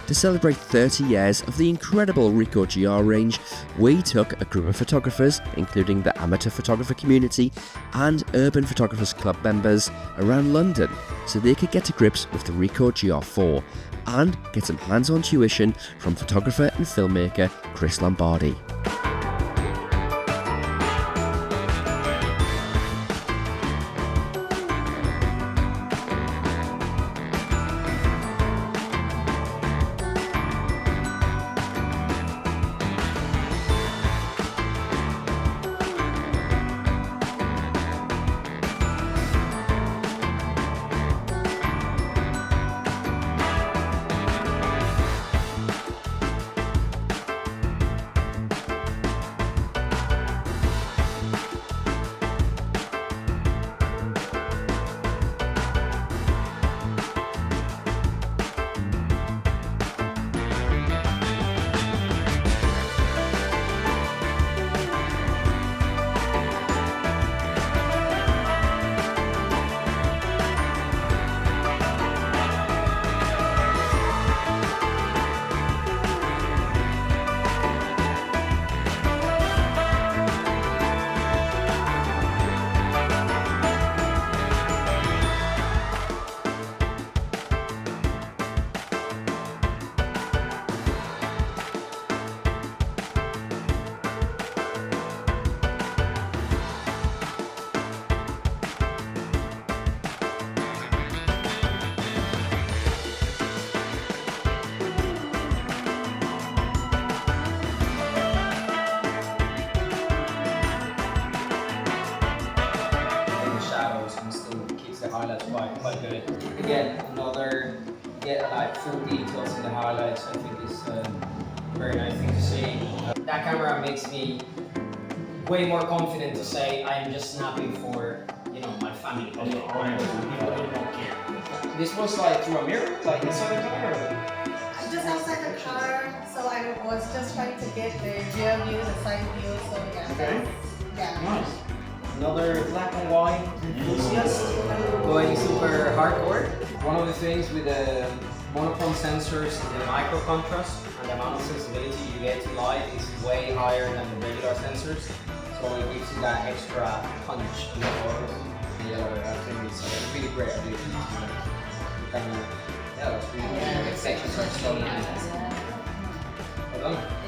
to celebrate 30 years of the incredible Ricoh GR range, we took a group of photographers, including the amateur photographer community and Urban Photographers Club members, around London so they could get to grips with the Ricoh GR IV and get some hands-on tuition from photographer and filmmaker Chris Lombardi. Highlights quite good. Again, get like full details in the highlights. I think is a very nice thing to see. That camera makes me way more confident to say I'm just snapping for my family. People don't care. This was like through a mirror, like inside the car. Just outside the car, so I was just trying to get the rear view, the side view. So yeah. Okay. Yeah. Nice. Another black and white enthusiast going super hardcore. One of the things with the monochrome sensors, the micro contrast and the amount of sensibility you get to light is way higher than the regular sensors. So it gives you that extra punch in the photos. Yeah, I think it's a really great idea. Yeah, that's really good. Well done.